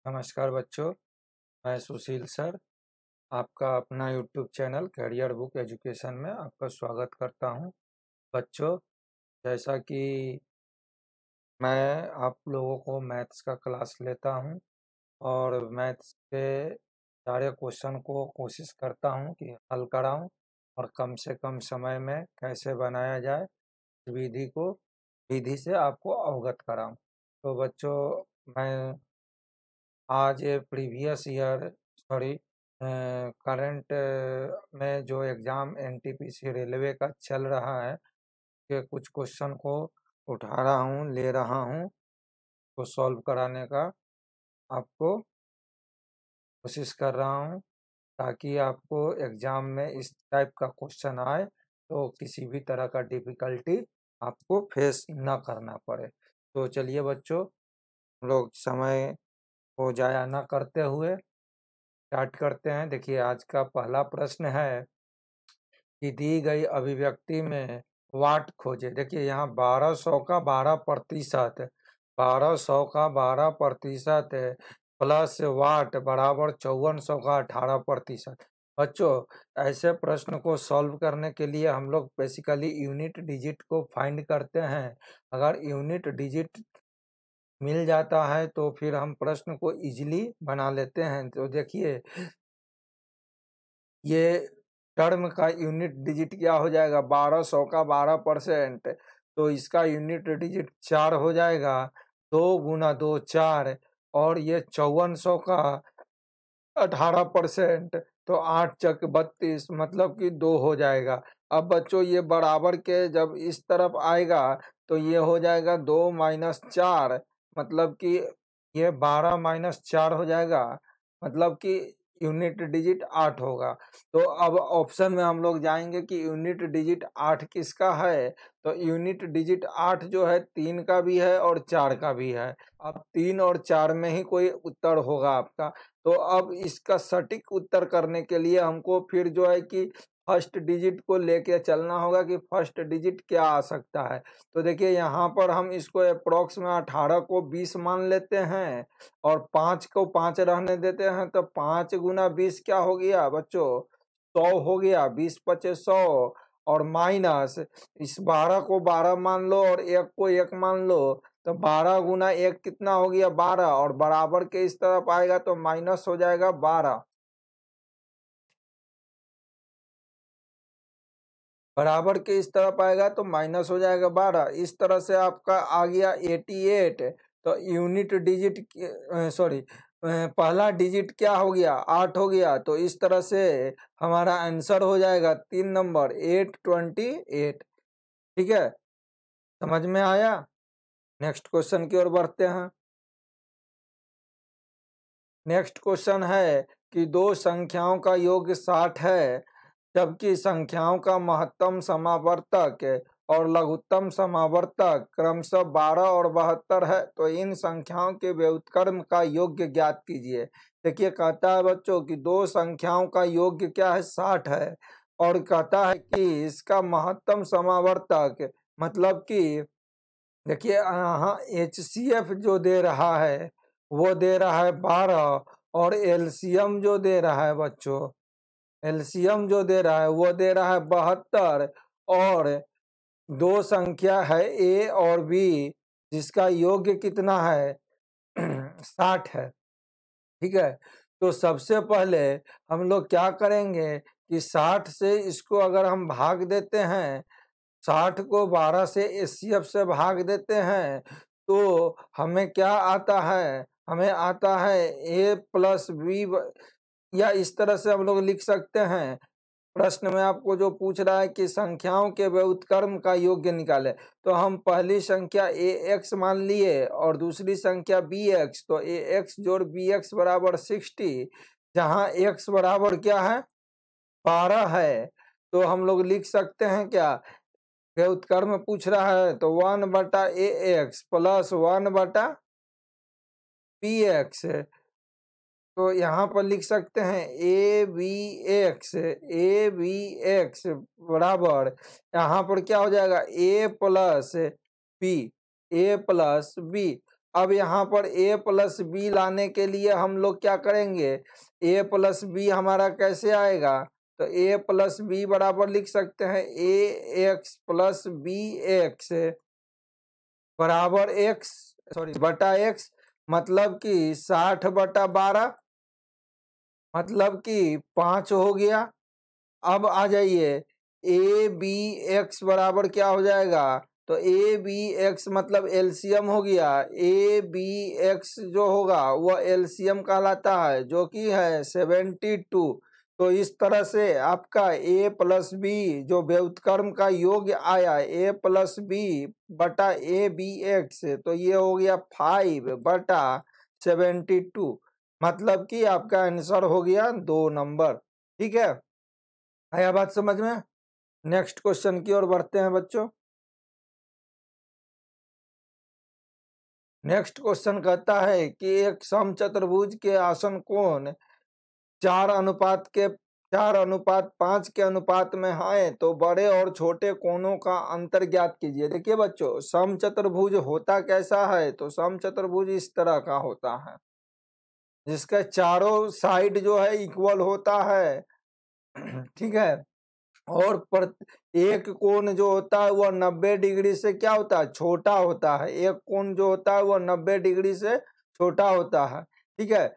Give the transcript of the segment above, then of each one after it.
नमस्कार बच्चों, मैं सुशील सर आपका अपना YouTube channel career book education में आपका स्वागत करता हूं। बच्चों, जैसा कि मैं आप लोगों को मैथ्स का क्लास लेता हूं और मैथ्स के सारे क्वेश्चन को कोशिश करता हूं कि हल कराऊं और कम से कम समय में कैसे बनाया जाए इस विधि से आपको अवगत कराऊं। तो बच्चों, मैं आज प्रीवियस ईयर सॉरी करंट में जो एग्ज़ाम एनटीपीसी रेलवे का चल रहा है के कुछ क्वेश्चन को उठा रहा हूँ, ले रहा हूँ, तो सॉल्व कराने का आपको कोशिश कर रहा हूँ ताकि आपको एग्ज़ाम में इस टाइप का क्वेश्चन आए तो किसी भी तरह का डिफ़िकल्टी आपको फेस ना करना पड़े। तो चलिए बच्चों, हम लोग समय को ज़ाया ना करते हुए स्टार्ट करते हैं। देखिए, आज का पहला प्रश्न है कि दी गई अभिव्यक्ति में वाट खोजे। देखिए यहाँ 1200 का 12% 1200 का 12% प्लस वाट बराबर 5400 का 18%। बच्चों, ऐसे प्रश्न को सॉल्व करने के लिए हम लोग बेसिकली यूनिट डिजिट को फाइंड करते हैं। अगर यूनिट डिजिट मिल जाता है तो फिर हम प्रश्न को इजीली बना लेते हैं। तो देखिए, ये टर्म का यूनिट डिजिट क्या हो जाएगा, 1200 का 12%, तो इसका यूनिट डिजिट 4 हो जाएगा। 2 गुना 2 4, और ये 5400 का 18%, तो 8 चक 32, मतलब कि 2 हो जाएगा। अब बच्चों, ये बराबर के जब इस तरफ आएगा तो ये हो जाएगा 2 माइनस 4, मतलब कि ये 12 माइनस 4 हो जाएगा, मतलब कि यूनिट डिजिट 8 होगा। तो अब ऑप्शन में हम लोग जाएंगे कि यूनिट डिजिट 8 किसका है। तो यूनिट डिजिट 8 जो है 3 का भी है और 4 का भी है। अब 3 और 4 में ही कोई उत्तर होगा आपका। तो अब इसका सटीक उत्तर करने के लिए हमको फिर जो है कि फर्स्ट डिजिट को लेके चलना होगा कि फर्स्ट डिजिट क्या आ सकता है। तो देखिए, यहाँ पर हम इसको अप्रोक्स में 18 को 20 मान लेते हैं और 5 को 5 रहने देते हैं। तो 5 गुना 20 क्या हो गया बच्चों, 100 हो गया। 20 पचे 100, और माइनस इस 12 को 12 मान लो और 1 को 1 मान लो, तो 12 गुना 1 कितना हो गया, 12, और बराबर के इस तरफ आएगा तो माइनस हो जाएगा 12। बराबर के इस तरफ आएगा तो माइनस हो जाएगा 12। इस तरह से आपका आ गया 88। तो यूनिट डिजिट सॉरी पहला डिजिट क्या हो गया, 8 हो गया। तो इस तरह से हमारा आंसर हो जाएगा 3 नंबर 828। ठीक है, समझ में आया। नेक्स्ट क्वेश्चन की ओर बढ़ते हैं। नेक्स्ट क्वेश्चन है कि दो संख्याओं का योग 60 है, जबकि संख्याओं का महत्तम समावर्तक और लघुत्तम समावर्तक क्रमशः 12 और 72 है। तो इन संख्याओं के व्युत्क्रम का योग ज्ञात कीजिए। देखिए, कहता है बच्चों कि दो संख्याओं का योग क्या है, 60 है, और कहता है कि इसका महत्तम समावर्तक, मतलब कि देखिए यहाँ HCF जो दे रहा है वो दे रहा है 12, और एलसीएम जो दे रहा है बच्चों, एलसीएम जो दे रहा है वो दे रहा है 72, और दो संख्या है ए और बी जिसका योग कितना है 60 है। ठीक है, तो सबसे पहले हम लोग क्या करेंगे कि 60 से इसको अगर हम भाग देते हैं, 60 को 12 से HCF से भाग देते हैं, तो हमें क्या आता है, हमें आता है A प्लस बी, या इस तरह से हम लोग लिख सकते हैं। प्रश्न में आपको जो पूछ रहा है कि संख्याओं के व्युत्क्रम का योग निकाले, तो हम पहली संख्या AX मान लिए और दूसरी संख्या BX, तो AX जोड़ BX बराबर 60, जहां X बराबर क्या है, 12 है। तो हम लोग लिख सकते हैं क्या, व्युत्क्रम पूछ रहा है तो 1/AX प्लस 1/BX, तो यहाँ पर लिख सकते हैं ABX बराबर, यहाँ पर क्या हो जाएगा A प्लस बी। अब यहाँ पर a प्लस बी लाने के लिए हम लोग क्या करेंगे, a प्लस बी हमारा कैसे आएगा, तो a प्लस बी बराबर लिख सकते हैं ए एक्स प्लस बी एक्स बराबर एक्स बटा एक्स, मतलब कि 60/12, मतलब कि 5 हो गया। अब आ जाइए ए बी एक्स बराबर क्या हो जाएगा, तो ए बी एक्स मतलब एलसीएम हो गया, ए बी एक्स जो होगा वह एलसीएम कहलाता है जो कि है 72। तो इस तरह से आपका a प्लस बी जो व्युत्क्रम का योग आया a प्लस बी बटा ए बी एक्स, तो ये हो गया 5/72, मतलब कि आपका आंसर हो गया 2 नंबर। ठीक है, आया बात समझ में। नेक्स्ट क्वेश्चन की ओर बढ़ते हैं बच्चों। नेक्स्ट क्वेश्चन कहता है कि एक समचतुर्भुज के आसन कोण 4:5 के अनुपात में है, तो बड़े और छोटे कोणों का अंतर ज्ञात कीजिए। देखिए बच्चों, समचतुर्भुज होता कैसा है, तो समचतुर्भुज इस तरह का होता है जिसका चारों साइड जो है इक्वल होता है। ठीक है, और एक कोण जो होता है वह 90 डिग्री से क्या होता है, छोटा होता है। एक कोण जो होता है वह 90 डिग्री से छोटा होता है। ठीक है।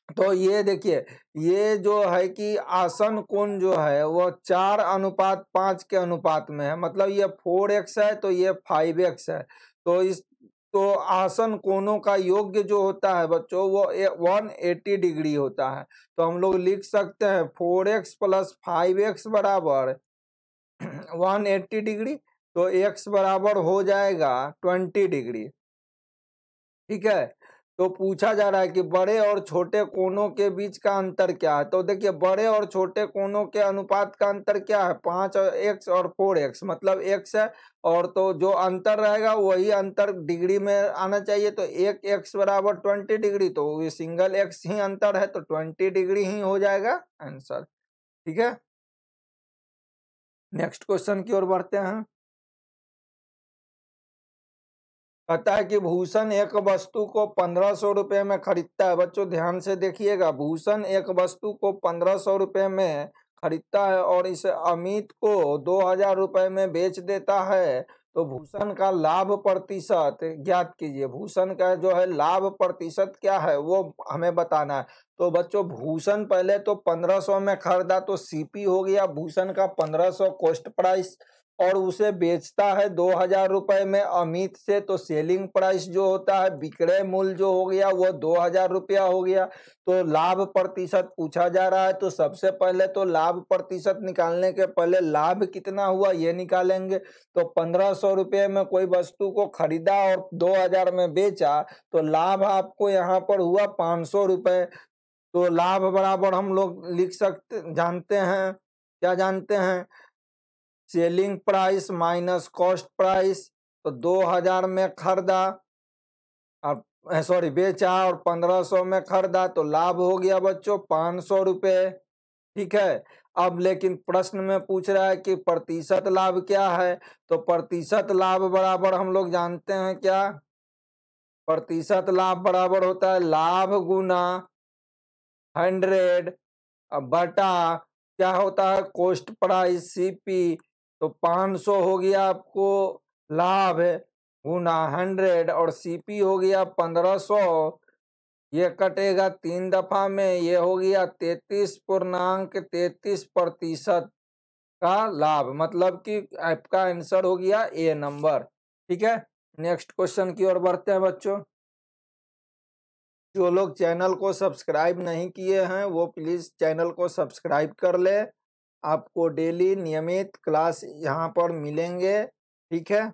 तो ये देखिए, ये जो है कि आसन कोण जो है वह 4:5 के अनुपात में है, मतलब ये 4x है तो ये 5x है। तो आसन कोणों का योग्य जो होता है बच्चों वो 180 डिग्री होता है। तो हम लोग लिख सकते हैं 4x प्लस 5x बराबर 180 डिग्री, तो x बराबर हो जाएगा 20 डिग्री। ठीक है, तो पूछा जा रहा है कि बड़े और छोटे कोणों के बीच का अंतर क्या है। तो देखिए, बड़े और छोटे कोणों के अनुपात का अंतर क्या है, 5x और 4x, मतलब x है, और तो जो अंतर रहेगा वही अंतर डिग्री में आना चाहिए। तो एक x बराबर 20 डिग्री, तो ये सिंगल x ही अंतर है, तो 20 डिग्री ही हो जाएगा आंसर। ठीक है, नेक्स्ट क्वेश्चन की ओर बढ़ते हैं। कहता है कि भूषण एक वस्तु को 1500 रुपए में खरीदता है। बच्चों ध्यान से देखिएगा, भूषण एक वस्तु को 1500 रुपए में खरीदता है और इसे अमित को 2000 रुपए में बेच देता है। तो भूषण का लाभ प्रतिशत ज्ञात कीजिए। भूषण का जो है लाभ प्रतिशत क्या है वो हमें बताना है। तो बच्चों, भूषण पहले तो 1500 में खरीदा, तो सीपी हो गया भूषण का 1500 कॉस्ट प्राइस, और उसे बेचता है 2000 रुपए में अमित से, तो सेलिंग प्राइस जो होता है, विक्रय मूल्य जो हो गया वो 2000 रुपया हो गया। तो लाभ प्रतिशत पूछा जा रहा है, तो सबसे पहले तो लाभ प्रतिशत निकालने के पहले लाभ कितना हुआ ये निकालेंगे। तो 1500 रुपये में कोई वस्तु को खरीदा और 2000 में बेचा, तो लाभ आपको यहाँ पर हुआ 500 रुपये। तो लाभ बराबर हम लोग लिख सकते, जानते हैं, क्या जानते हैं, selling price minus cost price. तो 2000 में खरीदा और बेचा और 1500 में खरीदा, तो लाभ हो गया बच्चों 500 रुपये। ठीक है, अब लेकिन प्रश्न में पूछ रहा है कि प्रतिशत लाभ क्या है। तो प्रतिशत लाभ बराबर हम लोग जानते हैं क्या, प्रतिशत लाभ बराबर होता है लाभ गुना 100 बटा क्या होता है, कॉस्ट प्राइस सीपी। तो 500 हो गया आपको लाभ गुना 100 और सीपी हो गया 1500। ये कटेगा 3 दफा में, ये हो गया 33.33% का लाभ, मतलब कि आपका आंसर हो गया ए नंबर। ठीक है, नेक्स्ट क्वेश्चन की ओर बढ़ते हैं बच्चों। जो लोग चैनल को सब्सक्राइब नहीं किए हैं वो प्लीज चैनल को सब्सक्राइब कर ले, आपको डेली नियमित क्लास यहाँ पर मिलेंगे। ठीक है,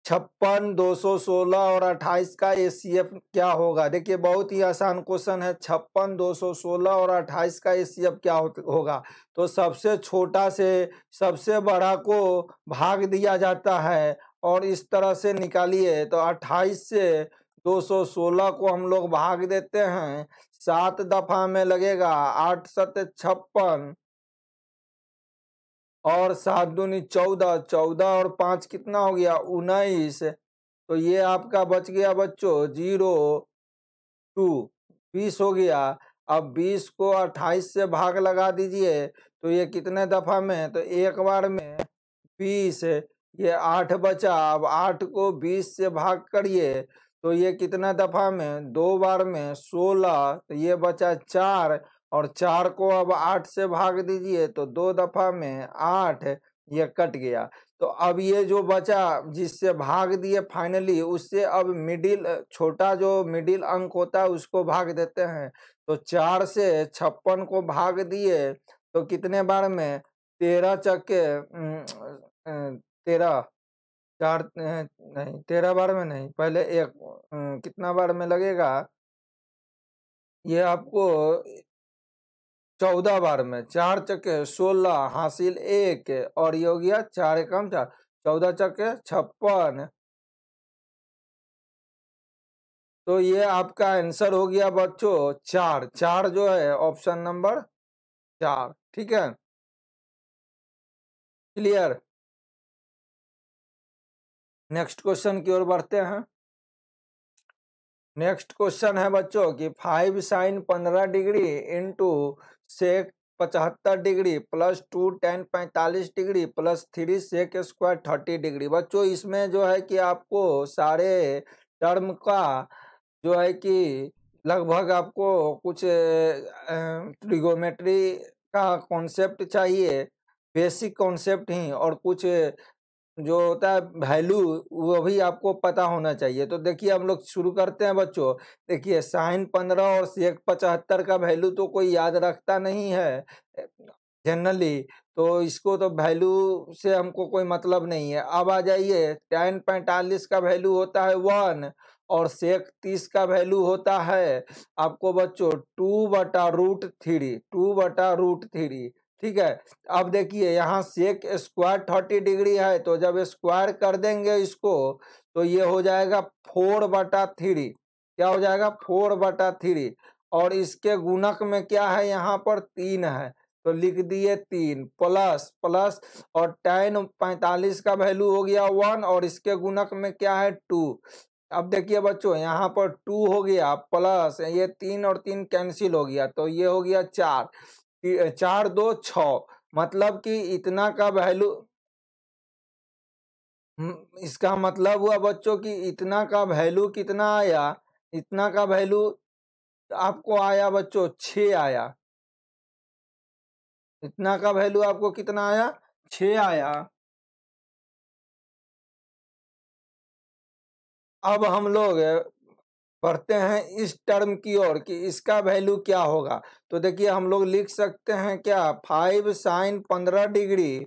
56, 216 और 28 का एचसीएफ क्या होगा। देखिए, बहुत ही आसान क्वेश्चन है। 56, 216 और 28 का एचसीएफ क्या होगा। तो सबसे छोटा से सबसे बड़ा को भाग दिया जाता है और इस तरह से निकालिए। तो 28 से 216 को हम लोग भाग देते हैं, 7 दफा में लगेगा 8 7 56 और 7 दूनी 14, 14 और 5 कितना हो गया 19। तो ये आपका बच गया बच्चों 0, 2, 20 हो गया। अब 20 को 28 से भाग लगा दीजिए, तो ये कितने दफा में, तो एक बार में 20, ये 8 बचा। अब 8 को 20 से भाग करिए, तो ये कितना दफा में, 2 बार में 16, तो ये बचा 4, और 4 को अब 8 से भाग दीजिए, तो 2 दफा में 8, ये कट गया। तो अब ये जो बचा जिससे भाग दिए फाइनली, उससे अब मिडिल, छोटा जो मिडिल अंक होता है उसको भाग देते हैं। तो 4 से 56 को भाग दिए, तो कितने बार में, 13 चक्के 13, 4 नहीं 13 बार में नहीं, पहले एक कितना बार में लगेगा, ये आपको 14 बार में, 4 चक्के 16 हासिल 1, और ये हो गया 4 एकम 4, 14 चक्के 56। तो ये आपका आंसर हो गया बच्चों 4, 4 जो है ऑप्शन नंबर 4। ठीक है, क्लियर। नेक्स्ट क्वेश्चन की ओर बढ़ते हैं। नेक्स्ट क्वेश्चन है बच्चों कि 5 sine 15 degree into sec 75 degree plus 2 tan 45 degree plus 3 sec square 30 degree. बच्चों इसमें जो है कि आपको सारे टर्म का जो है कि लगभग आपको कुछ ट्रिगोमेट्री का कॉन्सेप्ट चाहिए, बेसिक कॉन्सेप्ट ही, और कुछ जो होता है वैल्यू वो भी आपको पता होना चाहिए। तो देखिए हम लोग शुरू करते हैं बच्चों। देखिए साइन 15 और सेक 75 का वैल्यू तो कोई याद रखता नहीं है जनरली, तो इसको तो वैल्यू से हमको कोई मतलब नहीं है। अब आ जाइए, टेन 45 का वैल्यू होता है 1, और सेक 30 का वैल्यू होता है आपको बच्चों 2/√3, 2/√3। ठीक है, अब देखिए यहाँ सेक स्क्वायर 30 डिग्री है, तो जब स्क्वायर कर देंगे इसको, तो ये हो जाएगा 4/3। क्या हो जाएगा, 4/3। और इसके गुणक में क्या है, यहाँ पर 3 है, तो लिख दिए 3 प्लस प्लस, और टेन 45 का वैल्यू हो गया 1, और इसके गुणक में क्या है 2। अब देखिए बच्चों यहाँ पर 2 हो गया प्लस ये 3 और 3 कैंसिल हो गया, तो ये हो गया 4, 4 2 6, मतलब कि इतना का वैल्यू। इसका मतलब हुआ बच्चों कि इतना का वैल्यू कितना आया, इतना का वैल्यू आपको आया बच्चों 6 आया। इतना का वैल्यू आपको कितना आया, 6 आया। अब हम लोग बढ़ते हैं इस टर्म की ओर कि इसका वैल्यू क्या होगा। तो देखिए हम लोग लिख सकते हैं क्या, 5 साइन 15 डिग्री,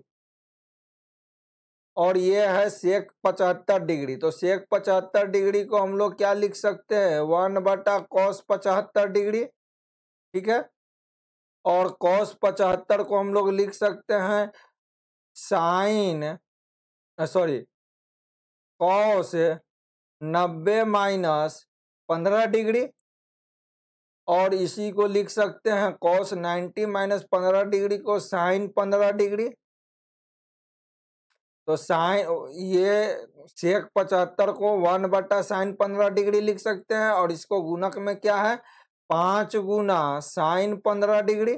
और ये है सेक 75 डिग्री। तो सेक 75 डिग्री को हम लोग क्या लिख सकते हैं, 1/cos 75 डिग्री। ठीक है, और cos 75 को हम लोग लिख सकते हैं sine, sorry, cos 90 minus 15 degree, और इसी को लिख सकते हैं cos 90 माइनस 15 डिग्री को साइन 15 डिग्री। तो साइन, ये सेक 75 को 1/sin 15 डिग्री लिख सकते हैं, और इसको गुणक में क्या है 5 गुना साइन 15 डिग्री।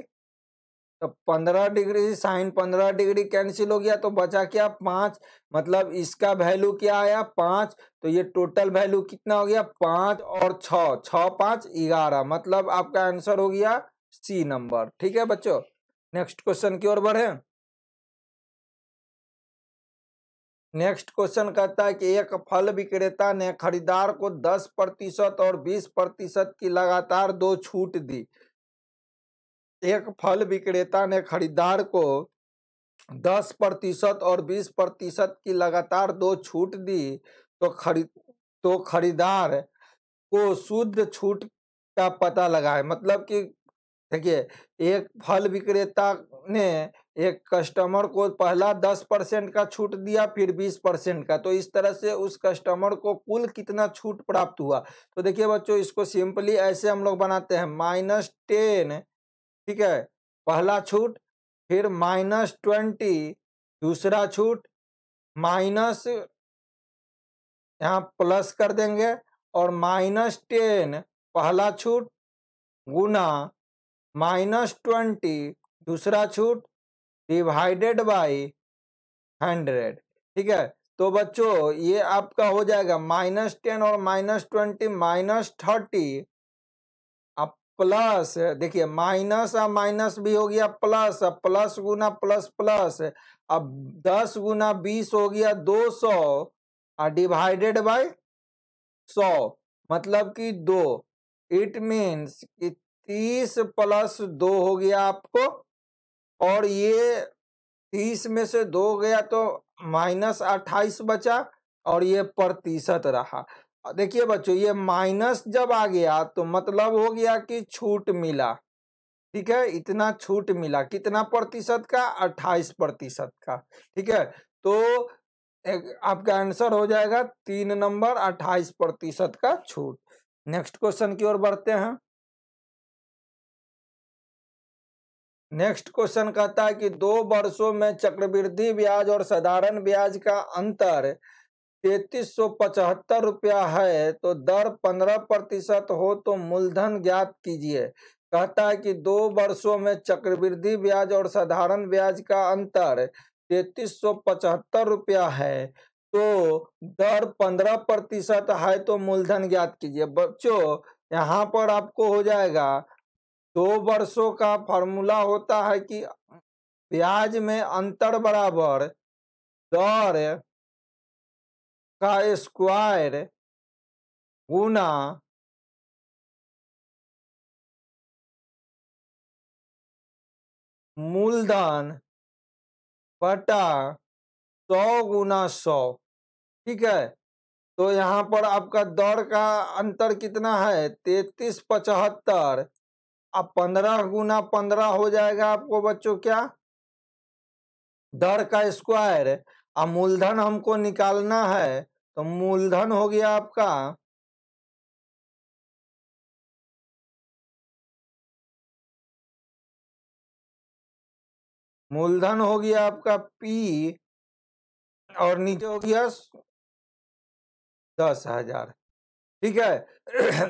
तो 15 डिग्री साइन 15 डिग्री कैंसिल हो गया, तो बचा क्या 5, मतलब इसका वैल्यू क्या आया 5। तो ये टोटल वैल्यू कितना हो गया 5 और 6, 6 5 11, मतलब आपका आंसर हो गया सी नंबर। ठीक है बच्चों, नेक्स्ट क्वेश्चन की ओर बढ़े। नेक्स्ट क्वेश्चन कहता है कि एक फल विक्रेता ने खरीदार को 10% और 20% की लगातार 2 छूट दी। एक फल विक्रेता ने खरीदार को 10% और 20% की लगातार 2 छूट दी, तो खरीदार को शुद्ध छूट का पता लगाए। मतलब कि देखिए, एक फल विक्रेता ने एक कस्टमर को पहला 10% का छूट दिया, फिर 20% का, तो इस तरह से उस कस्टमर को कुल कितना छूट प्राप्त हुआ। तो देखिए बच्चों, इसको सिंपली ऐसे हम लोग बनाते हैं -10, ठीक है, पहला छूट, फिर -20 दूसरा छूट, माइनस यहाँ प्लस कर देंगे और -10 पहला छूट गुना -20 दूसरा छूट डिवाइडेड बाई 100। ठीक है, तो बच्चों ये आपका हो जाएगा -10 और -20 -30 अब प्लस, देखिए माइनस और माइनस भी हो गया प्लस, अब प्लस गुना प्लस प्लस, अब 10 गुना 20 हो गया 200 और डिवाइडेड बाय 100 मतलब कि 2। इट मीन्स कि 30 + 2 हो गया आपको, और ये 30 में से 2 गया तो -28 बचा और ये प्रतिशत रहा। देखिए बच्चों ये माइनस जब आ गया तो मतलब हो गया कि छूट मिला। ठीक है, इतना छूट मिला, कितना प्रतिशत का? 28% का। ठीक है, तो आपका आंसर हो जाएगा 3 नंबर 28% का छूट। नेक्स्ट क्वेश्चन की ओर बढ़ते हैं। नेक्स्ट क्वेश्चन कहता है कि 2 वर्षों में चक्रवृद्धि ब्याज और साधारण ब्याज का अंतर 3375 रुपया है, तो दर 15% हो तो मूलधन ज्ञात कीजिए। कहता है कि 2 वर्षों में चक्रवृद्धि ब्याज और साधारण ब्याज का अंतर 3375 रुपया है, तो दर 15% है तो मूलधन ज्ञात कीजिए। बच्चों यहाँ पर आपको हो जाएगा 2 वर्षों का फॉर्मूला होता है कि ब्याज में अंतर बराबर दर का स्क्वायर गुना मूलधन बटा 100 गुना 100। ठीक है, तो यहाँ पर आपका दर का अंतर कितना है? 3375। अब 15 गुना 15 हो जाएगा आपको बच्चों क्या? दर का स्क्वायर। अब मूलधन हमको निकालना है, तो मूलधन हो गया आपका आपका P और नीचे हो गया 10,000। ठीक है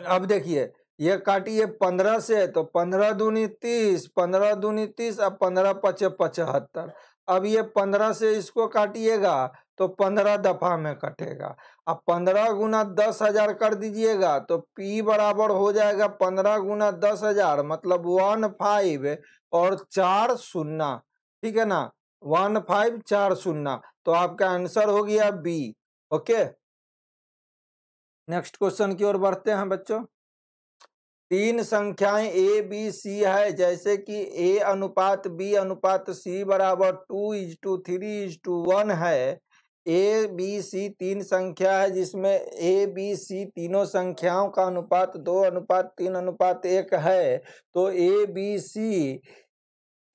अब देखिए ये काटिए 15 से, तो 15 दूनी 30, 15 दूनी 30, अब 15 पचे 75। अब ये 15 से इसको काटिएगा तो 15 दफा में कटेगा। अब 15 गुना 10,000 कर दीजिएगा तो P बराबर हो जाएगा 15 गुना 10,000 मतलब 15 और 4 शून्य। ठीक है ना, 1540। तो आपका आंसर हो गया B। ओके, नेक्स्ट क्वेश्चन की ओर बढ़ते हैं बच्चों। 3 संख्याएं A B C है, जैसे कि A अनुपात B अनुपात C बराबर 2:3:1 है। A B C 3 संख्या है जिसमें A B C तीनों संख्याओं का अनुपात 2:3:1 है। तो A B C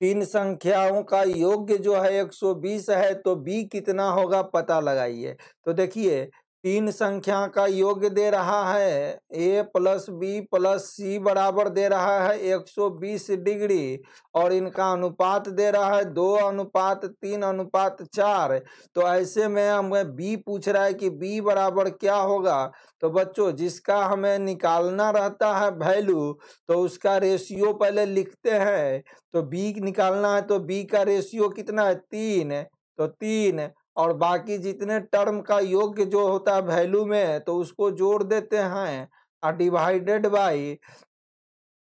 3 संख्याओं का योग्य जो है 120 है, तो B कितना होगा पता लगाइए। तो देखिए 3 संख्या का योग्य दे रहा है A + B + C बराबर दे रहा है 120 डिग्री, और इनका अनुपात दे रहा है 2:3:4। तो ऐसे में हमें B पूछ रहा है कि B बराबर क्या होगा। तो बच्चों जिसका हमें निकालना रहता है वैल्यू, तो उसका रेशियो पहले लिखते हैं। तो B निकालना है तो B का रेशियो कितना है? 3। तो 3 और बाकी जितने टर्म का योग्य जो होता है वैल्यू में, तो उसको जोड़ देते हैं और डिवाइडेड बाई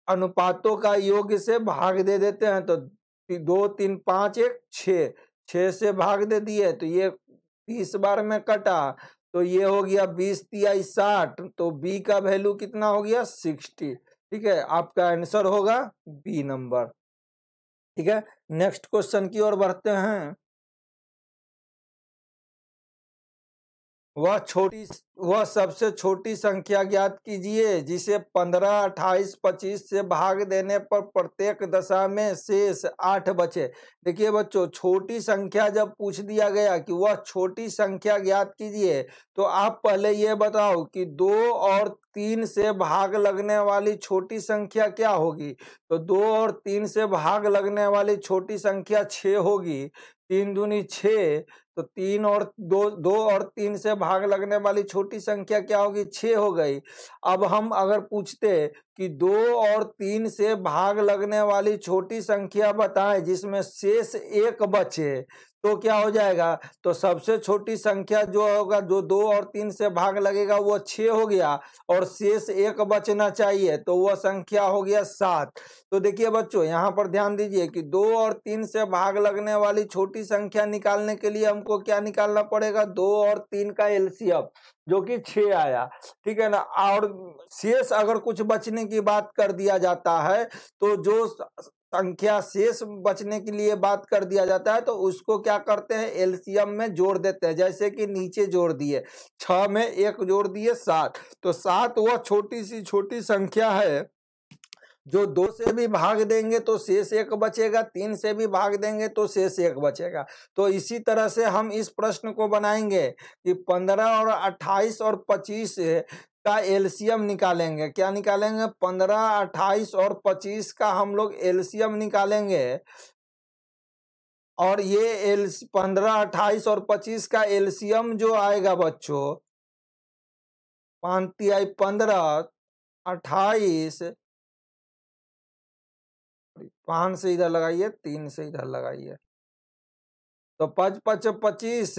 अनुपातों का योग्य से भाग दे देते हैं। तो 2 3 5 1 6, 6 से भाग दे दिए तो ये 30 बार में कटा, तो ये हो गया 20×3 = 60। तो B का वैल्यू कितना हो गया? 60। ठीक है, आपका आंसर होगा B नंबर। ठीक है, नेक्स्ट क्वेश्चन की ओर बढ़ते हैं। वह सबसे छोटी संख्या ज्ञात कीजिए जिसे 15, 28, 25 से भाग देने पर प्रत्येक दशा में शेष 8 बचे। देखिए बच्चों छोटी संख्या जब पूछ दिया गया कि वह छोटी संख्या ज्ञात कीजिए, तो आप पहले ये बताओ कि 2 और 3 से भाग लगने वाली छोटी संख्या क्या होगी? तो 2 और 3 से भाग लगने वाली छोटी संख्या 6 होगी। 3 दूनी 6, तो 3 और 2 और 3 से भाग लगने वाली छोटी संख्या क्या होगी? 6 हो गई। अब हम अगर पूछते कि 2 और 3 से भाग लगने वाली छोटी संख्या बताएं जिसमें शेष 1 बचे, तो क्या हो जाएगा? तो सबसे छोटी संख्या जो होगा, जो 2 और 3 से भाग लगेगा, वो 6 हो गया और शेष 1 बचना चाहिए, तो वह संख्या हो गया 7। तो देखिए बच्चों, यहाँ पर ध्यान दीजिए कि 2 और 3 से भाग लगने वाली छोटी संख्या निकालने के लिए हमको क्या निकालना पड़ेगा? 2 और 3 का एलसीएम, जो कि 6 आया, ठीक है ना। और शेष अगर कुछ बचने की बात कर दिया जाता है, तो जो संख्या शेष बचने के लिए बात कर दिया जाता है, तो उसको क्या करते हैं? एलसीएम में जोड़ देते हैं। जैसे कि नीचे जोड़ दिए, 6 में 1 जोड़ दिए 7, तो 7 वह छोटी सी छोटी संख्या है जो 2 से भी भाग देंगे तो शेष 1 बचेगा, 3 से भी भाग देंगे तो शेष 1 बचेगा। तो इसी तरह से हम इस प्रश्न को बनाएंगे कि 15 और 28 और 25 का एलसीएम निकालेंगे। क्या निकालेंगे? 15, 28 और 25 का हम लोग एलसीएम निकालेंगे। और ये 15, 28 और 25 का एलसीएम जो आएगा बच्चों, 15, 28, 5 से इधर लगाइए, 3 से इधर लगाइए, तो 5 5 25,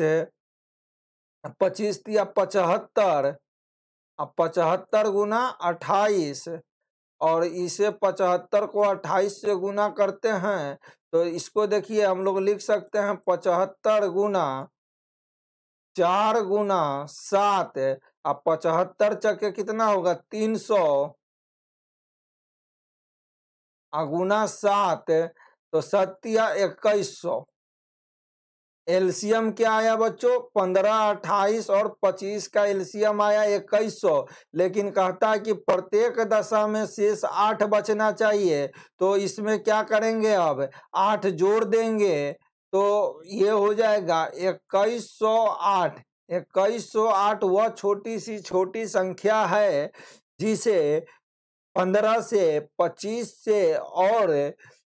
25 तिया 75, अब 75 गुना 28, और इसे 75 को 28 से गुना करते हैं, तो इसको देखिए हम लोग लिख सकते हैं 75 गुना 4 गुना 7, अब 75 चक्के कितना होगा? 300, गुना 7, तो 7 2100। एलसीएम क्या आया बच्चों? 15, 28 और 25 का एलसीएम आया 2100। लेकिन कहता है कि प्रत्येक दशा में शेष 8 बचना चाहिए, तो इसमें क्या करेंगे? अब 8 जोड़ देंगे, तो ये हो जाएगा 2108। 2108 वह छोटी सी छोटी संख्या है जिसे 15 से, 25 से और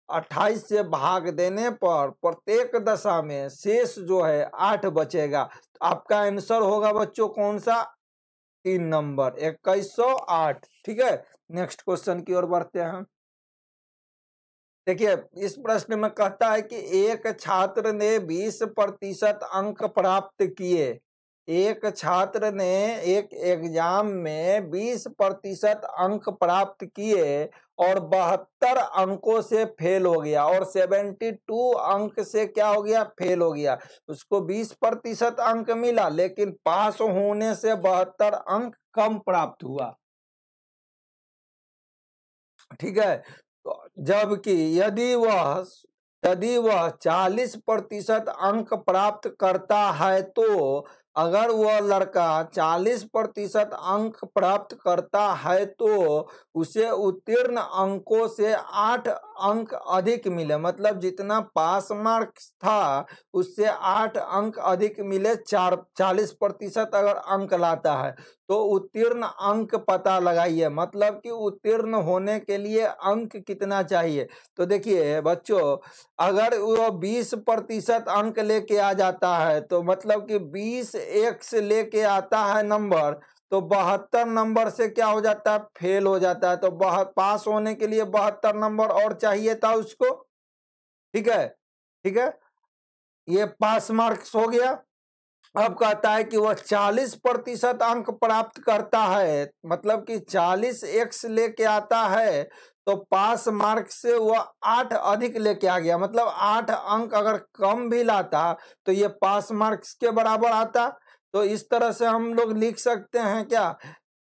28 से भाग देने पर प्रत्येक दशा में शेष जो है 8 बचेगा। आपका आंसर होगा बच्चों कौन सा? 3 नंबर, 2108। ठीक है, नेक्स्ट क्वेश्चन की ओर बढ़ते हैं। देखिए, इस प्रश्न में कहता है कि एक छात्र ने 20% अंक प्राप्त किए। एक छात्र ने एक एग्जाम में 20% अंक प्राप्त किए और 72 अंकों से फेल हो गया, और 72 अंक से क्या हो गया? फेल हो गया। उसको 20% अंक मिला, लेकिन पास होने से 72 अंक कम प्राप्त हुआ। ठीक है, तो जबकि यदि वह 40% अंक प्राप्त करता है, तो अगर वह लड़का 40% अंक प्राप्त करता है, तो उसे उत्तीर्ण अंकों से 8 अंक अधिक मिले। मतलब जितना पास मार्क्स था उससे 8 अंक अधिक मिले। 40% अगर अंक लाता है तो उत्तीर्ण अंक पता लगाइए। मतलब कि उत्तीर्ण होने के लिए अंक कितना चाहिए? तो देखिए बच्चों, अगर वो 20% अंक लेके आ जाता है, तो मतलब कि 20x लेके आता है नंबर, तो 72 नंबर से क्या हो जाता है? फेल हो जाता है। तो पास होने के लिए 72 नंबर और चाहिए था उसको। ठीक है, ठीक है, ये पास मार्क्स हो गया। अब कहता है कि वह 40% अंक प्राप्त करता है, मतलब कि 40x लेके आता है, तो पास मार्क से वह 8 अधिक लेके आ गया। मतलब 8 अंक अगर कम भी लाता तो ये पास मार्क्स के बराबर आता। तो इस तरह से हम लोग लिख सकते हैं क्या?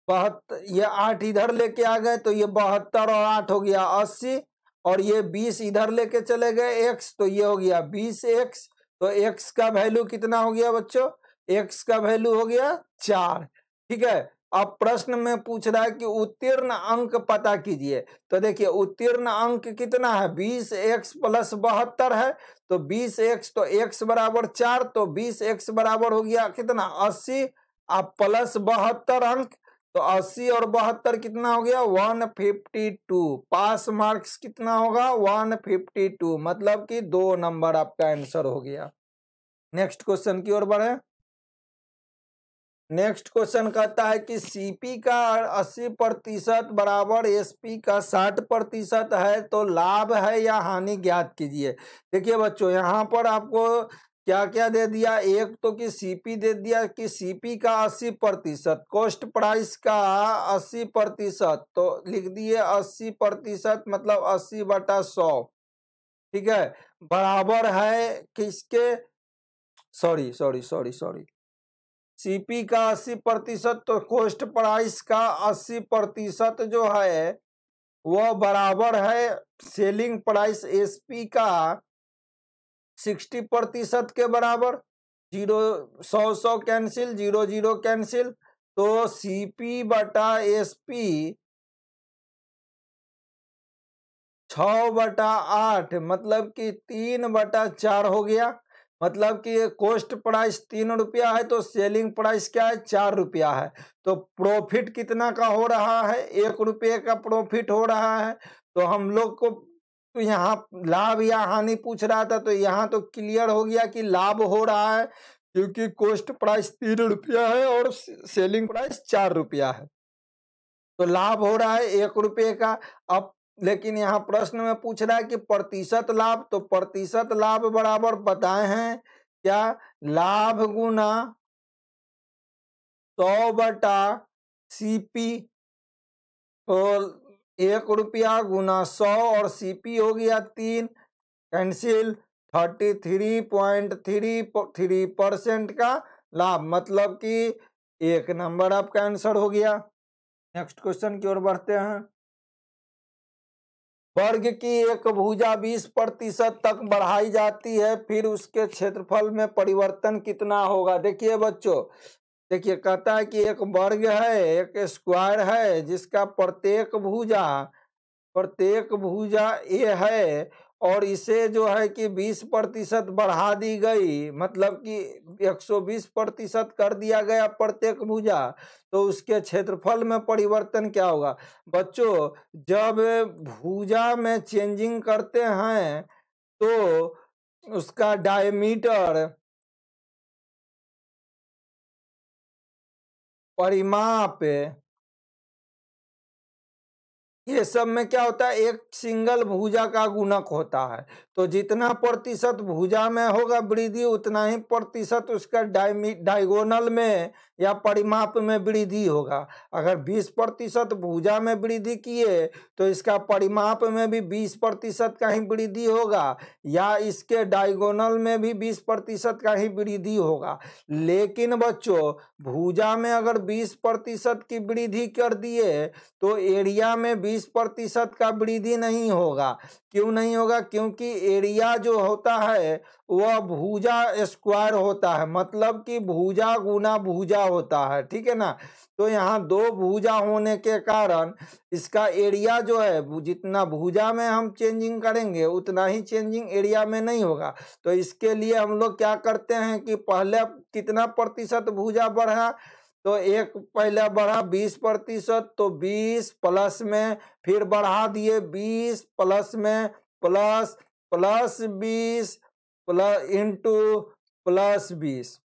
ये 8 इधर लेके आ गए, तो ये 72 और 8 हो गया 80, और ये 20 इधर लेके चले गए x, तो ये हो गया 20x। तो x का वैल्यू कितना हो गया बच्चों? x का वैल्यू हो गया 4। ठीक है, अब प्रश्न में पूछ रहा है कि उत्तीर्ण अंक पता कीजिए। तो देखिए, उत्तीर्ण अंक कितना है? 20x प्लस 72 है, तो 20x, तो x बराबर 4, तो 20x बराबर हो गया कितना? 80। अब प्लस 72 अंक, तो 80 और 72 कितना हो गया 152। पास मार्क्स कितना होगा 152, मतलब कि 2 नंबर आपका आंसर हो गया। नेक्स्ट क्वेश्चन की ओर बढ़े। नेक्स्ट क्वेश्चन कहता है कि सीपी का 80% बराबर एसपी का 60% है, तो लाभ है या हानि ज्ञात कीजिए। देखिए बच्चों, यहाँ पर आपको क्या क्या दे दिया, एक तो कि सीपी दे दिया कि सीपी का 80%, कॉस्ट प्राइस का 80%, तो लिख दिए 80%, मतलब 80/100। ठीक है, बराबर है किसके, sorry sorry sorry sorry, CP का 80%, तो कॉस्ट प्राइस का 80% जो है वह बराबर है सेलिंग प्राइस एसपी का 60% के बराबर। 100 कैंसिल, 0 कैंसिल, तो सीपी बटा एसपी 6/8, मतलब कि 3/4 हो गया। मतलब कि कॉस्ट प्राइस 3 रुपया है, तो सेलिंग प्राइस क्या है 4 रुपया है। तो प्रॉफिट कितना का हो रहा है, 1 रुपये का प्रॉफिट हो रहा है। तो हम लोग को तो यहाँ लाभ या हानि पूछ रहा था, तो यहाँ तो क्लियर हो गया कि लाभ हो रहा है, क्योंकि कॉस्ट प्राइस 3 रुपया है और सेलिंग प्राइस 4 रुपया है, तो लाभ हो रहा है 1 रुपये का। अब लेकिन यहाँ प्रश्न में पूछ रहा है कि प्रतिशत लाभ, तो प्रतिशत लाभ बराबर बताए हैं क्या, लाभ गुना 100/सीपी, तो 1 रुपया गुना 100 और सीपी हो गया 3, कैंसिल, 33.33% का लाभ, मतलब कि 1 नंबर आपका आंसर हो गया। नेक्स्ट क्वेश्चन की ओर बढ़ते हैं। वर्ग की एक भुजा 20% तक बढ़ाई जाती है, फिर उसके क्षेत्रफल में परिवर्तन कितना होगा। देखिए बच्चों, देखिए कहता है कि एक वर्ग है, एक स्क्वायर है, जिसका प्रत्येक भुजा ए है, और इसे जो है कि 20% बढ़ा दी गई, मतलब कि 120% कर दिया गया प्रत्येक भुजा, तो उसके क्षेत्रफल में परिवर्तन क्या होगा। बच्चों, जब भुजा में चेंजिंग करते हैं तो उसका डायमीटर, परिमाप, ये सब में क्या होता है, एक सिंगल भुजा का गुणक होता है। तो जितना प्रतिशत भुजा में होगा वृद्धि, उतना ही प्रतिशत उसका डायगोनल में या परिमाप में वृद्धि होगा। अगर 20% भुजा में वृद्धि किए, तो इसका परिमाप में भी 20% का ही वृद्धि होगा, या इसके डायगोनल में भी 20% का ही वृद्धि होगा। लेकिन बच्चों, भुजा में अगर 20% की वृद्धि कर दिए, तो एरिया में 20% का वृद्धि नहीं होगा। क्यों नहीं होगा, क्योंकि एरिया जो होता है वह भुजा स्क्वायर होता है, मतलब कि भुजा गुना भुजा होता है। ठीक है ना, तो यहाँ 2 भुजा होने के कारण इसका एरिया जो है, जितना भुजा में हम चेंजिंग करेंगे उतना ही चेंजिंग एरिया में नहीं होगा। तो इसके लिए हम लोग क्या करते हैं कि पहले कितना प्रतिशत भुजा बढ़ा, तो एक पहले बढ़ा 20%, तो 20 प्लस में फिर बढ़ा दिए 20 प्लस में plus plus 20 plus into plus 20,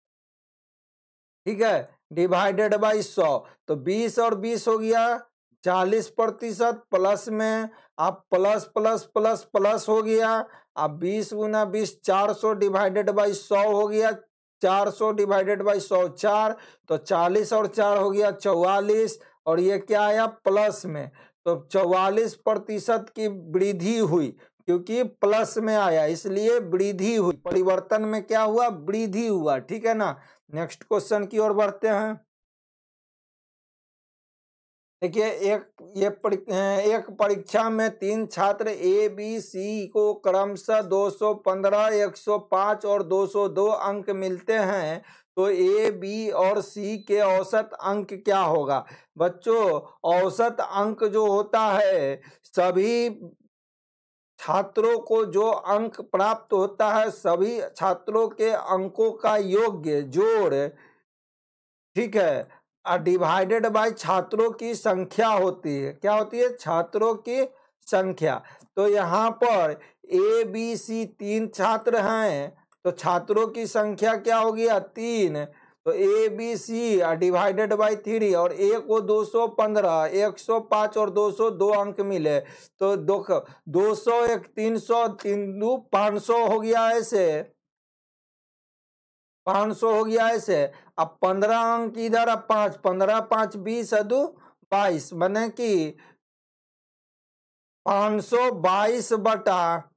ठीक है, डिवाइडेड बाई 100। तो 20 और 20 हो गया 40%, प्लस में आप प्लस प्लस प्लस प्लस हो गया, अब 20 गुना 20 400 डिवाइडेड बाई 100 हो गया, 400 डिवाइडेड बाई 100 4, तो 40 और 4 हो गया 44, और ये क्या आया प्लस में, तो 44% की वृद्धि हुई, क्योंकि प्लस में आया इसलिए वृद्धि हुई, परिवर्तन में क्या हुआ, वृद्धि हुआ। ठीक है ना, नेक्स्ट क्वेश्चन की ओर बढ़ते हैं। देखिए, एक परीक्षा में 3 छात्र ए बी सी को क्रमशः 215, 105 और 202 अंक मिलते हैं, तो ए बी और सी के औसत अंक क्या होगा। बच्चों, औसत अंक जो होता है, सभी छात्रों को जो अंक प्राप्त होता है, सभी छात्रों के अंकों का योग्य जोड़, ठीक है, डिवाइडेड बाय छात्रों की संख्या होती है। क्या होती है? छात्रों की संख्या। तो यहाँ पर ए बी सी 3 छात्र हैं, तो छात्रों की संख्या क्या हो गया? 3। तो A B C divided by 3, और ए को 215, 105 और 200 2 अंक मिले, तो 200 1 300 3 2 500 हो गया ऐसे, 500 हो गया ऐसे। अब 15 अंक इधर, अब 5, 15 5 20 अदु 22, बने कि 522 बटा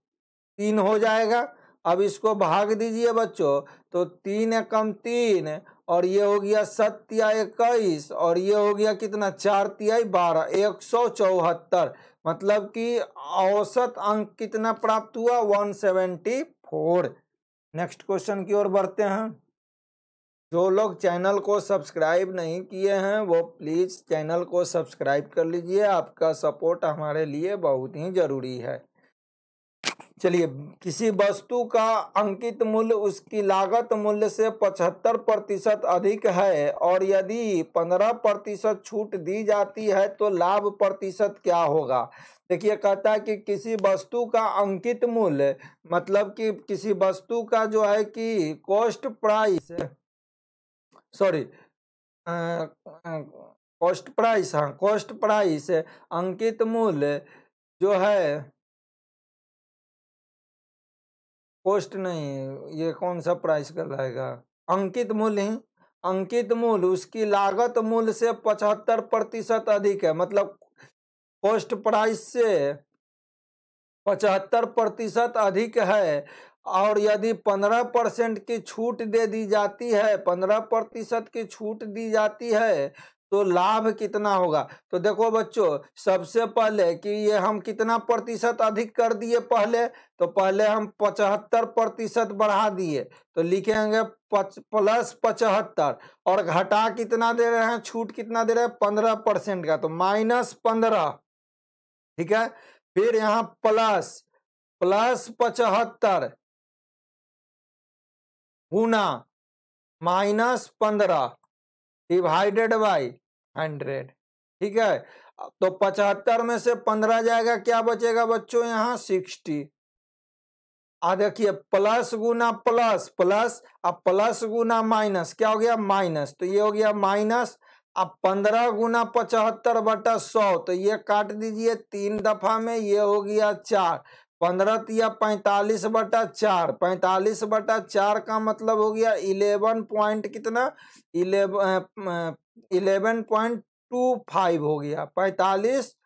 3 हो जाएगा। अब इसको भाग दीजिए बच्चों, तो 3 एकम 3, और ये हो गया 7 या 21, और ये हो गया कितना? 4 तिहाई 12, 174। मतलब कि औसत अंक कितना प्राप्त हुआ? 174। नेक्स्ट क्वेश्चन की ओर बढ़ते हैं। जो लोग चैनल को सब्सक्राइब नहीं किए हैं वो प्लीज चैनल को सब्सक्राइब कर लीजिए, आपका सपोर्ट हमारे लिए बहुत ही जरूरी है। चलिए, किसी वस्तु का अंकित मूल्य उसकी लागत मूल्य से 75% अधिक है और यदि 15% छूट दी जाती है तो लाभ प्रतिशत क्या होगा? देखिए, कहता है कि किसी वस्तु का अंकित मूल्य, मतलब कि किसी वस्तु का जो है कि cost price, sorry, cost price, हाँ कॉस्ट प्राइस, अंकित मूल्य जो है, कॉस्ट नहीं, ये कौन सा प्राइस कहलाएगा? अंकित मूल्य ही। अंकित मूल्य उसकी लागत मूल्य से 75% अधिक है, मतलब कॉस्ट प्राइस से 75% अधिक है, और यदि 15% की छूट दे दी जाती है, 15% की छूट दी जाती है, तो लाभ कितना होगा? तो देखो बच्चों, सबसे पहले कि ये हम कितना प्रतिशत अधिक कर दिए पहले, तो पहले हम 75% बढ़ा दिए, तो लिखेंगे प्लस 75, और घटा कितना दे रहे हैं? छूट कितना दे रहे हैं? 15% का, तो -15। ठीक है, फिर यहाँ प्लस 75 गुना -15 डिवाइडेड बाई 100। ठीक है, तो 75 में से 15 जाएगा, क्या बचेगा बच्चों? यहाँ 60। देखिए, प्लस गुना प्लस प्लस, अब प्लस गुना माइनस, क्या हो गया? माइनस, तो ये हो गया माइनस। अब 15 गुना 75 बटा 100, तो ये काट दीजिए 3 दफा में, ये हो गया 4। 15 या 45 बटा 4, 45 बटा 4 का मतलब हो गया 11 पॉइंट कितना? 11.25 हो गया। 45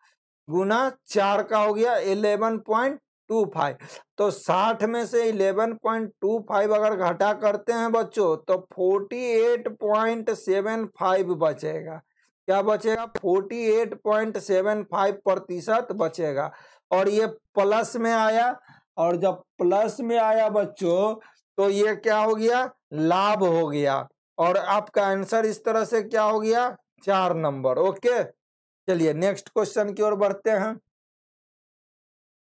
गुना 4 का हो गया 11.25। तो 60 में से 11.25 अगर घटा करते हैं बच्चों, तो 48.75 बचेगा। क्या बचेगा? 48.75% बचेगा। और ये प्लस में आया, और जब प्लस में आया बच्चों, तो ये क्या हो गया? लाभ हो गया। और आपका आंसर इस तरह से क्या हो गया? 4 नंबर। ओके, चलिए नेक्स्ट क्वेश्चन की ओर बढ़ते हैं।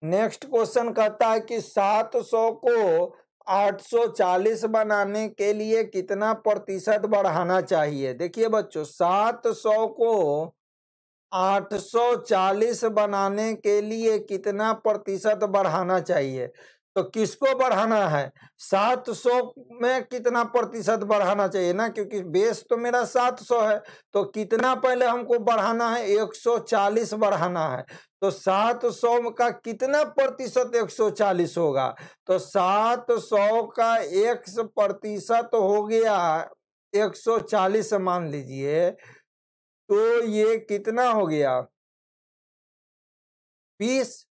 नेक्स्ट क्वेश्चन कहता है कि 700 को 840 बनाने के लिए कितना प्रतिशत बढ़ाना चाहिए? देखिए बच्चों, 700 को 840 बनाने के लिए कितना प्रतिशत बढ़ाना चाहिए? तो किसको बढ़ाना है? 700 में कितना प्रतिशत बढ़ाना चाहिए ना, क्योंकि बेस तो मेरा 700 है, तो कितना पहले हमको बढ़ाना है? 140 बढ़ाना है। तो 700 का कितना प्रतिशत 140 होगा? तो 700 का 1% हो गया 140 मान लीजिए, तो ये कितना हो गया? 20।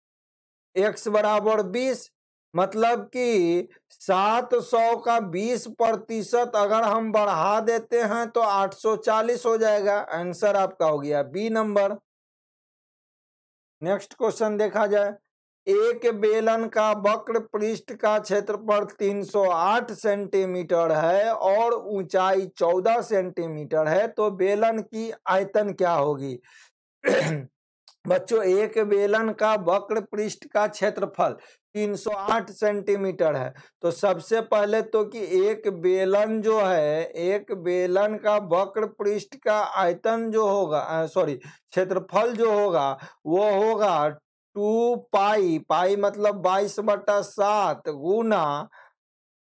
x बराबर 20, मतलब कि 700 का 20% अगर हम बढ़ा देते हैं तो 840 हो जाएगा। आंसर आपका हो गया बी नंबर। नेक्स्ट क्वेश्चन देखा जाए। एक बेलन का वक्र पृष्ठ का क्षेत्रफल 308 सेंटीमीटर है और ऊंचाई 14 सेंटीमीटर है, तो बेलन की आयतन क्या होगी? बच्चों एक बेलन का वक्र पृष्ठ का क्षेत्रफल 308 सेंटीमीटर है। तो सबसे पहले तो कि एक बेलन जो है, एक बेलन का वक्र पृष्ठ का आयतन जो होगा, सॉरी क्षेत्रफल जो होगा वो होगा 2 पाई मतलब 22/7 गुना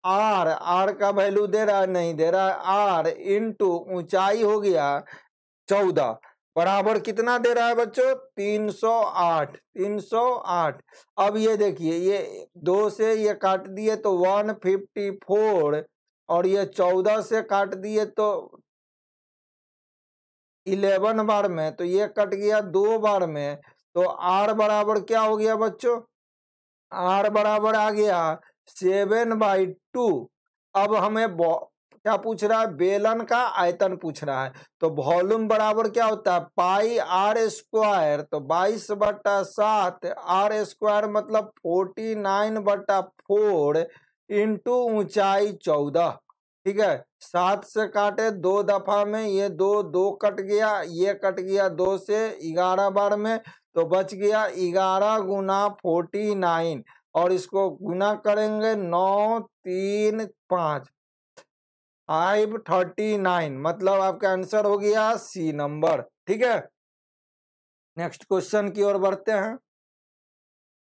आर का वैल्यू दे रहा है, नहीं दे रहा है, आर इंटू ऊंचाई हो गया 14 बराबर कितना दे रहा है बच्चों 308। 308। अब ये देखिए, ये 2 से ये काट दिए तो 154 और ये 14 से काट दिए तो 11 बार में, तो ये कट गया 2 बार में। तो आर बराबर क्या हो गया बच्चों, आर बराबर आ गया 7/2। अब हमें क्या पूछ रहा है, बेलन का आयतन पूछ रहा है। तो वॉल्यूम बराबर क्या होता है पाई आर स्क्वायर, तो 22/7 आर स्क्वायर मतलब 49/4 इंटू ऊंचाई 14। ठीक है, 7 से काटे 2 दफा में, ये 2 कट गया, ये कट गया 2 से 11 बार में, तो बच गया 11 गुना 49 और इसको गुना करेंगे 9 3 5 539 मतलब आपका आंसर हो गया सी नंबर। ठीक है, नेक्स्ट क्वेश्चन की ओर बढ़ते हैं।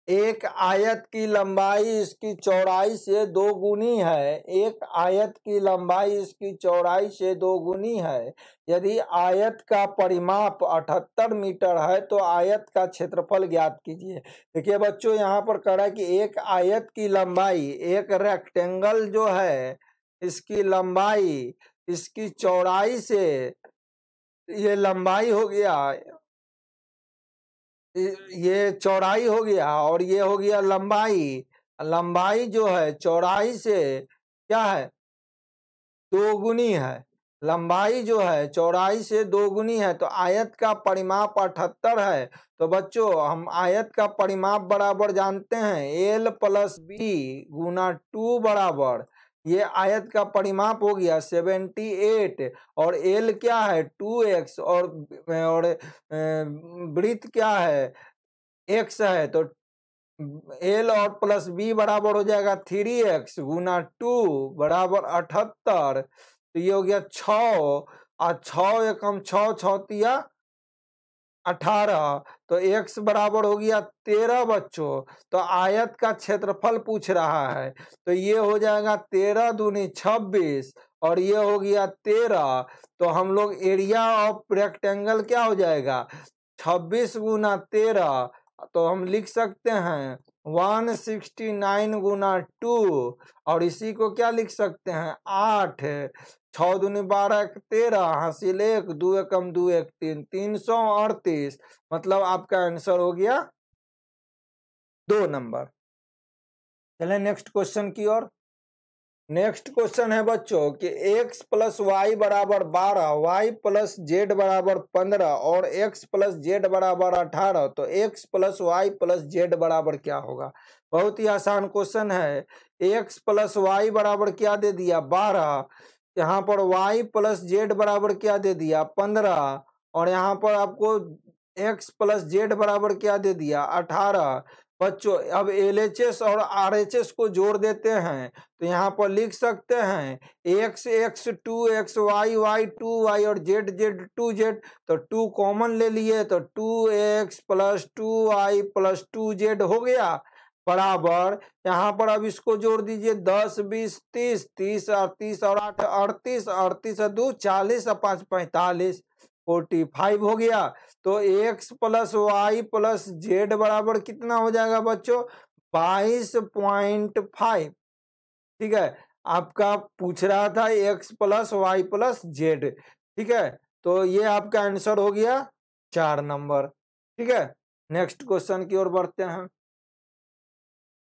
एक आयत की लंबाई इसकी चौड़ाई से 2 गुनी है। एक आयत की लंबाई इसकी चौड़ाई से 2 गुनी है। यदि आयत का परिमाप 78 मीटर है तो आयत का क्षेत्रफल ज्ञात कीजिए। देखिए बच्चों, यहाँ पर कह रहा है कि एक आयत की लंबाई, एक रेक्टेंगल जो है इसकी लंबाई इसकी चौड़ाई से, ये लंबाई हो गया, ये चौड़ाई हो गया और ये हो गया लंबाई। लंबाई जो है चौड़ाई से क्या है 2 गुनी है। लंबाई जो है चौड़ाई से 2 गुनी है। तो आयत का परिमाप 78 है। तो बच्चों हम आयत का परिमाप बराबर जानते हैं एल प्लस बी गुना 2 बराबर, ये आयत का परिमाप हो गया 78 और एल क्या है 2x और वृत्त क्या है x है। तो एल और प्लस बी बराबर हो जाएगा 3x गुना 2 बराबर 78। तो ये हो गया 6 और 6 एकम 6 छौतिया 18, तो x बराबर हो गया 13 बच्चों। तो आयत का क्षेत्रफल पूछ रहा है, तो ये हो जाएगा 13 दूनी 26 और ये हो गया 13। तो हम लोग एरिया ऑफ रेक्टेंगल क्या हो जाएगा 26 गुना 13, तो हम लिख सकते हैं 169 गुना 2 और इसी को क्या लिख सकते हैं 8, 6 दूनी 12 13 हासिल 1 2 एकम 2 1 3 338 मतलब आपका आंसर हो गया 2 नंबर। चलें नेक्स्ट क्वेश्चन की ओर। नेक्स्ट क्वेश्चन है बच्चों कि x प्लस वाई बराबर 12, y प्लस जेड बराबर 15 और x प्लस जेड बराबर 18, तो x plus Y plus Z बराबर क्या होगा। बहुत ही आसान क्वेश्चन है। x प्लस वाई बराबर क्या दे दिया 12, यहाँ पर y प्लस जेड बराबर क्या दे दिया 15 और यहाँ पर आपको x प्लस जेड बराबर क्या दे दिया 18। बच्चों अब LHS और RHS को जोड़ देते हैं, तो यहाँ पर लिख सकते हैं x x 2x y y 2y और z z 2z, तो 2 कॉमन ले लिए तो 2x plus 2y plus 2z हो गया बराबर। यहाँ पर अब इसको जोड़ दीजिए 10 20 30 30 38 और 8 38 38 और 2 40 और 5 45 45 हो गया। तो x plus Y plus Z बराबर कितना हो जाएगा बच्चों 22.5। ठीक है, आपका पूछ रहा था x plus Y plus Z. ठीक है, तो ये आपका आंसर हो गया 4 नंबर। ठीक है, नेक्स्ट क्वेश्चन की ओर बढ़ते हैं।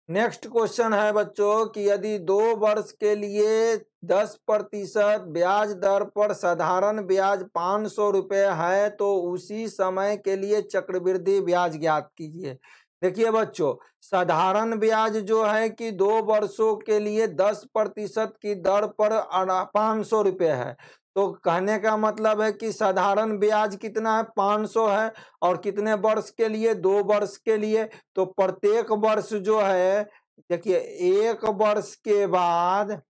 नेक्स्ट क्वेश्चन है बच्चों कि यदि 2 वर्ष के लिए 10% ब्याज दर पर साधारण ब्याज 500 रुपये है तो उसी समय के लिए चक्रवृद्धि ब्याज ज्ञात कीजिए। देखिए बच्चों, साधारण ब्याज जो है कि 2 वर्षों के लिए 10% की दर पर 500 रुपये है। तो कहने का मतलब है कि साधारण ब्याज कितना है, 500 है, और कितने वर्ष के लिए, 2 वर्ष के लिए। तो प्रत्येक वर्ष जो है, देखिए 1 वर्ष के बाद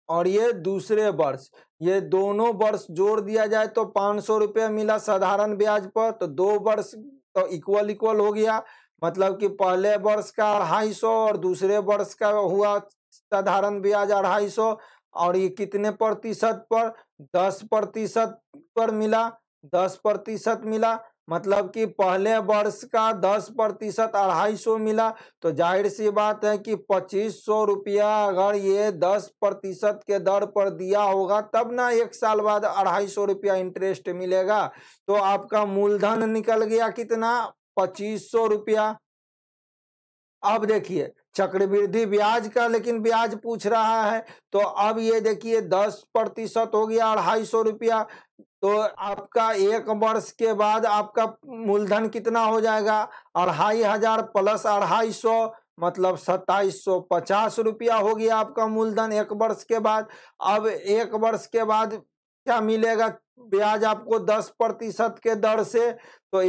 और ये दूसरे वर्ष, ये दोनों वर्ष जोड़ दिया जाए तो 500 रुपया मिला साधारण ब्याज पर। तो 2 वर्ष तो इक्वल इक्वल हो गया, मतलब कि पहले वर्ष का 250 और दूसरे वर्ष का हुआ साधारण ब्याज 250। और ये कितने प्रतिशत पर, 10% पर मिला, 10% मिला, मतलब कि पहले वर्ष का 10% 250 मिला। तो जाहिर सी बात है कि 2500 रुपया अगर ये 10% के दर पर दिया होगा तब ना 1 साल बाद 250 रुपया इंटरेस्ट मिलेगा। तो आपका मूलधन निकल गया कितना, 2500 रुपया। अब देखिए चक्रवृद्धि ब्याज का लेकिन ब्याज पूछ रहा है, तो अब ये देखिए 10% हो गया 250 रुपया। तो आपका 1 वर्ष के बाद आपका मूलधन कितना हो जाएगा, 2500 प्लस 250, मतलब 2750 रुपया हो गया आपका मूलधन 1 वर्ष के बाद। अब 1 वर्ष के बाद क्या मिलेगा ब्याज आपको, 10% के दर से। तो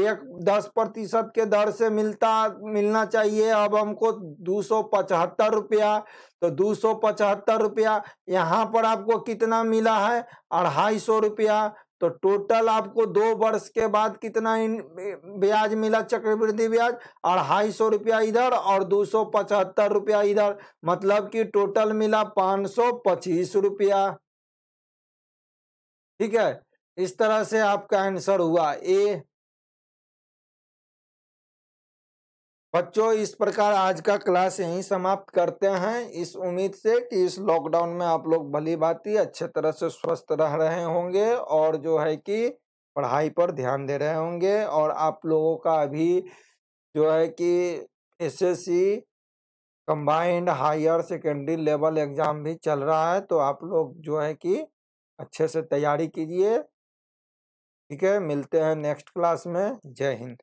10% के दर से मिलना चाहिए अब हमको 275 रुपया। तो 275 रुपया, यहाँ पर आपको कितना मिला है, 250 रुपया। तो टोटल आपको 2 वर्ष के बाद कितना ब्याज मिला, चक्रवृद्धि ब्याज, 250 रुपया इधर और 275 रुपया इधर, मतलब कि टोटल मिला 525 रुपया। ठीक है, इस तरह से आपका आंसर हुआ ए। बच्चों इस प्रकार आज का क्लास यहीं समाप्त करते हैं, इस उम्मीद से कि इस लॉकडाउन में आप लोग भली भांति अच्छे तरह से स्वस्थ रह रहे होंगे और जो है कि पढ़ाई पर ध्यान दे रहे होंगे। और आप लोगों का अभी जो है कि SSC combined higher secondary level exam भी चल रहा है, तो आप लोग जो है कि अच्छे से तैयारी कीजिए। ठीक है, मिलते हैं नेक्स्ट क्लास में। जय हिंद।